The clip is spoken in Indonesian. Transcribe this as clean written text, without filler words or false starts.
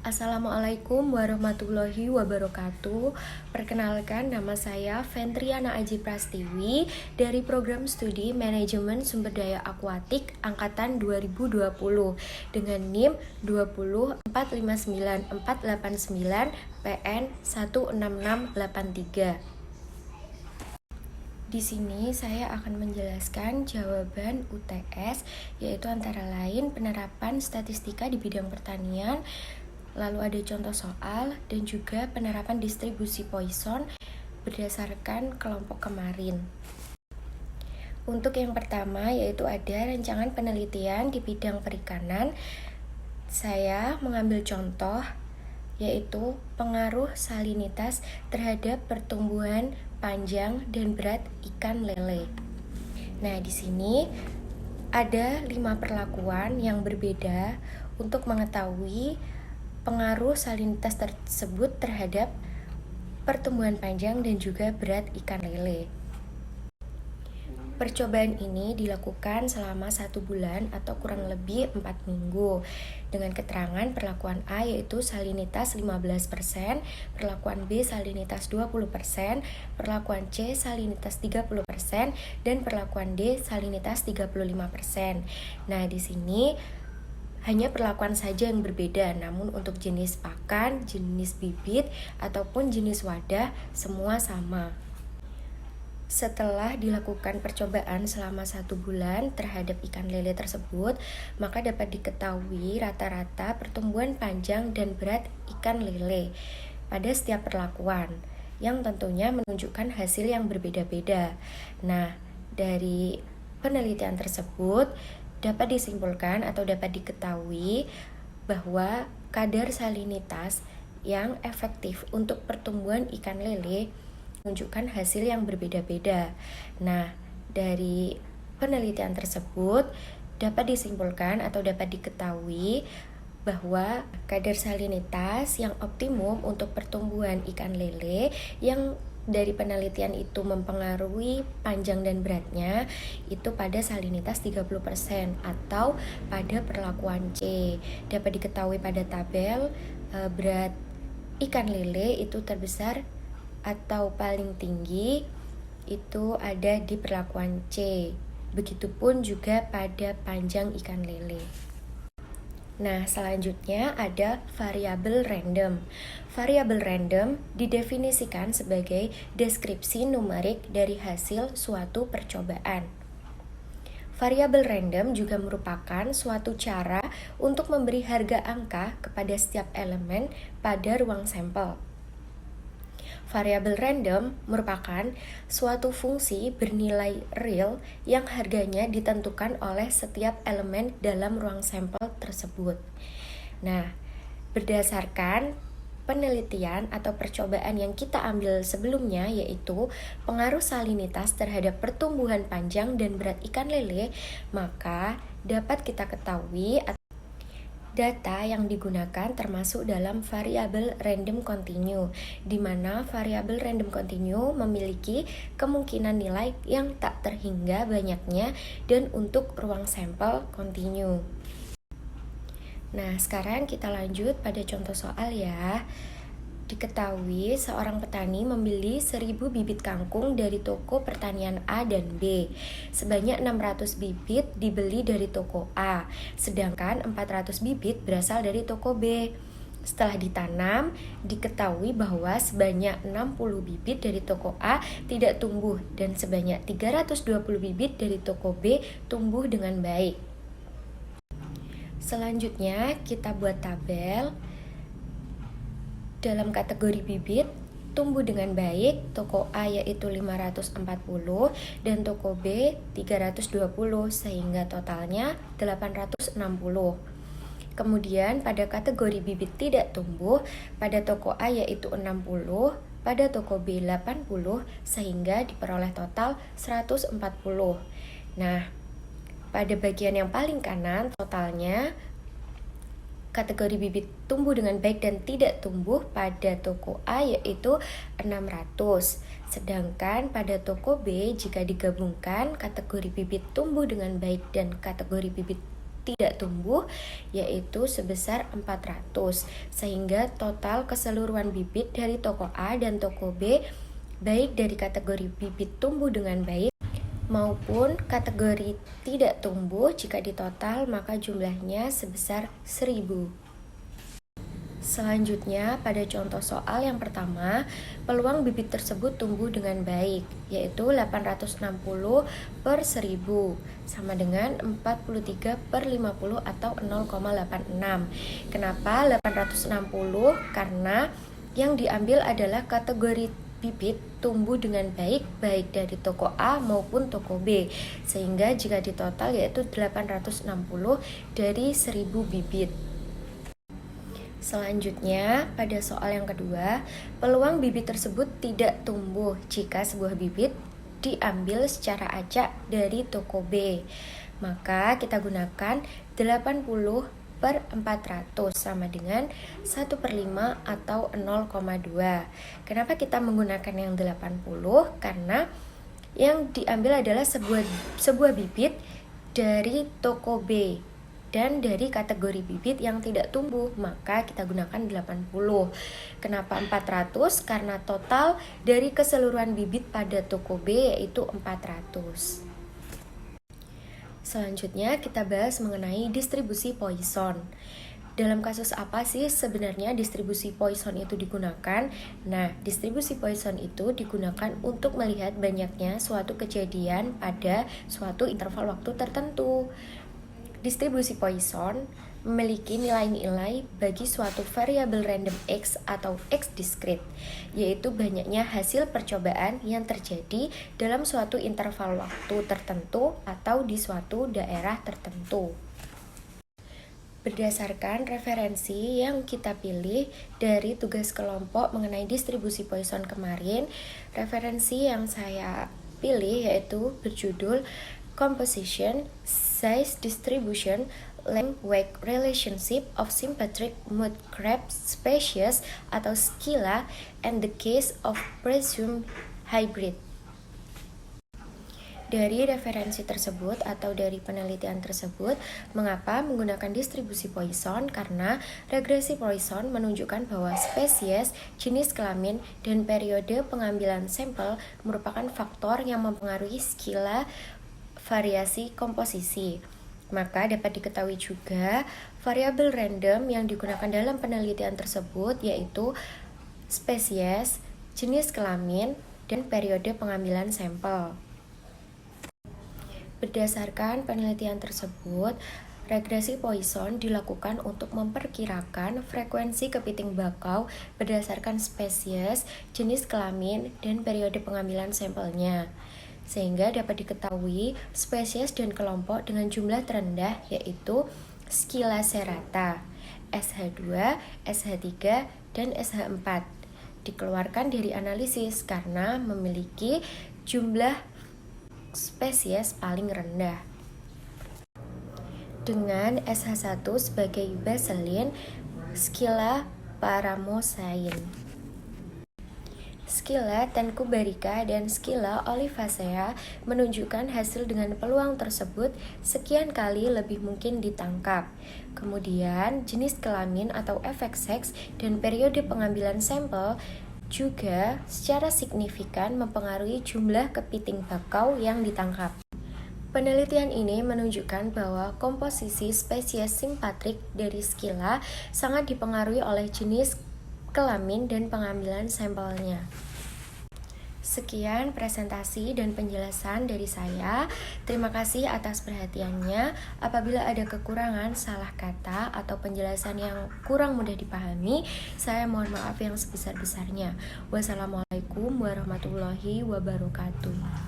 Assalamualaikum warahmatullahi wabarakatuh. Perkenalkan, nama saya Ventriana Aji Prastiwi dari Program Studi Manajemen Sumber Daya Akuatik Angkatan 2020 dengan NIM 20459 PN 16683. Di sini saya akan menjelaskan jawaban UTS, yaitu antara lain penerapan statistika di bidang pertanian, lalu ada contoh soal, dan juga penerapan distribusi Poisson berdasarkan kelompok kemarin. Untuk yang pertama, yaitu ada rancangan penelitian di bidang perikanan. Saya mengambil contoh, yaitu pengaruh salinitas terhadap pertumbuhan panjang dan berat ikan lele. Nah, di sini ada 5 perlakuan yang berbeda untuk mengetahui pengaruh salinitas tersebut terhadap pertumbuhan panjang dan juga berat ikan lele. Percobaan ini dilakukan selama 1 bulan atau kurang lebih 4 minggu dengan keterangan perlakuan A yaitu salinitas 15%, perlakuan B salinitas 20%, perlakuan C salinitas 30%, dan perlakuan D salinitas 35%. Nah, di sini hanya perlakuan saja yang berbeda, namun untuk jenis pakan, jenis bibit, ataupun jenis wadah semua sama. Setelah dilakukan percobaan selama 1 bulan terhadap ikan lele tersebut, maka dapat diketahui rata-rata pertumbuhan panjang dan berat ikan lele pada setiap perlakuan, yang tentunya menunjukkan hasil yang berbeda-beda. Nah, dari penelitian tersebut dapat disimpulkan atau dapat diketahui bahwa kadar salinitas yang efektif untuk pertumbuhan ikan lele menunjukkan hasil yang berbeda-beda. Nah, dari penelitian tersebut dapat disimpulkan atau dapat diketahui bahwa kadar salinitas yang optimum untuk pertumbuhan ikan lele yang dari penelitian itu mempengaruhi panjang dan beratnya itu pada salinitas 30% atau pada perlakuan C. Dapat diketahui pada tabel berat ikan lele itu terbesar atau paling tinggi itu ada di perlakuan C. Begitupun juga pada panjang ikan lele. Nah, selanjutnya ada variabel random. Variabel random didefinisikan sebagai deskripsi numerik dari hasil suatu percobaan. Variabel random juga merupakan suatu cara untuk memberi harga angka kepada setiap elemen pada ruang sampel. Variabel random merupakan suatu fungsi bernilai real yang harganya ditentukan oleh setiap elemen dalam ruang sampel tersebut. Nah, berdasarkan penelitian atau percobaan yang kita ambil sebelumnya, yaitu pengaruh salinitas terhadap pertumbuhan panjang dan berat ikan lele, maka dapat kita ketahui data yang digunakan termasuk dalam variabel random continue, di mana variabel random continue memiliki kemungkinan nilai yang tak terhingga banyaknya dan untuk ruang sampel continue. Nah, sekarang kita lanjut pada contoh soal ya. Diketahui seorang petani membeli 1000 bibit kangkung dari toko pertanian A dan B. Sebanyak 600 bibit dibeli dari toko A, sedangkan 400 bibit berasal dari toko B. Setelah ditanam, diketahui bahwa sebanyak 60 bibit dari toko A tidak tumbuh dan sebanyak 320 bibit dari toko B tumbuh dengan baik. Selanjutnya, kita buat tabel. Dalam kategori bibit, tumbuh dengan baik, toko A yaitu 540 dan toko B 320 sehingga totalnya 860. Kemudian pada kategori bibit tidak tumbuh, pada toko A yaitu 60, pada toko B 80 sehingga diperoleh total 140. Nah, pada bagian yang paling kanan totalnya kategori bibit tumbuh dengan baik dan tidak tumbuh pada toko A yaitu 600. Sedangkan pada toko B jika digabungkan kategori bibit tumbuh dengan baik dan kategori bibit tidak tumbuh, yaitu sebesar 400. Sehingga total keseluruhan bibit dari toko A dan toko B, baik dari kategori bibit tumbuh dengan baik maupun kategori tidak tumbuh, jika ditotal maka jumlahnya sebesar 1000. Selanjutnya, pada contoh soal yang pertama, peluang bibit tersebut tumbuh dengan baik, yaitu 860 per 1000, sama dengan 43 per 50 atau 0,86. Kenapa 860? Karena yang diambil adalah kategori bibit tumbuh dengan baik, baik dari toko A maupun toko B, sehingga jika ditotal yaitu 860 dari 1000 bibit. Selanjutnya, pada soal yang kedua, peluang bibit tersebut tidak tumbuh jika sebuah bibit diambil secara acak dari toko B. Maka kita gunakan 80 per 400 sama dengan 1/5 atau 0,2. Kenapa kita menggunakan yang 80? Karena yang diambil adalah sebuah bibit dari toko B dan dari kategori bibit yang tidak tumbuh, maka kita gunakan 80. Kenapa 400? Karena total dari keseluruhan bibit pada toko B yaitu 400. Selanjutnya kita bahas mengenai distribusi Poisson. Dalam kasus apa sih sebenarnya distribusi Poisson itu digunakan? Nah, distribusi Poisson itu digunakan untuk melihat banyaknya suatu kejadian pada suatu interval waktu tertentu. Distribusi Poisson memiliki nilai-nilai bagi suatu variabel random X atau X diskrit, yaitu banyaknya hasil percobaan yang terjadi dalam suatu interval waktu tertentu atau di suatu daerah tertentu. Berdasarkan referensi yang kita pilih dari tugas kelompok mengenai distribusi Poisson kemarin, referensi yang saya pilih yaitu berjudul Composition, Size Distribution, Length Weight Relationship of Sympatric Mood Crab Species atau Scylla and the Case of Presumed Hybrid. Dari referensi tersebut atau dari penelitian tersebut, mengapa menggunakan distribusi Poisson? Karena regresi Poisson menunjukkan bahwa spesies, jenis kelamin, dan periode pengambilan sampel merupakan faktor yang mempengaruhi skala variasi komposisi. Maka dapat diketahui juga variabel random yang digunakan dalam penelitian tersebut yaitu spesies, jenis kelamin, dan periode pengambilan sampel. Berdasarkan penelitian tersebut, regresi Poisson dilakukan untuk memperkirakan frekuensi kepiting bakau berdasarkan spesies, jenis kelamin, dan periode pengambilan sampelnya. Sehingga dapat diketahui spesies dan kelompok dengan jumlah terendah yaitu Scylla serrata, SH2, SH3, dan SH4 dikeluarkan dari analisis karena memiliki jumlah spesies paling rendah. Dengan SH1 sebagai baselin, Scylla paramosain. Scylla tencuberica dan Scylla olivacea menunjukkan hasil dengan peluang tersebut sekian kali lebih mungkin ditangkap. Kemudian, jenis kelamin atau efek seks dan periode pengambilan sampel juga secara signifikan mempengaruhi jumlah kepiting bakau yang ditangkap. Penelitian ini menunjukkan bahwa komposisi spesies simpatrik dari Scylla sangat dipengaruhi oleh jenis kelamin dan pengambilan sampelnya. Sekian presentasi dan penjelasan dari saya. Terima kasih atas perhatiannya. Apabila ada kekurangan, salah kata, atau penjelasan yang kurang mudah dipahami, saya mohon maaf yang sebesar-besarnya. Wassalamualaikum warahmatullahi wabarakatuh.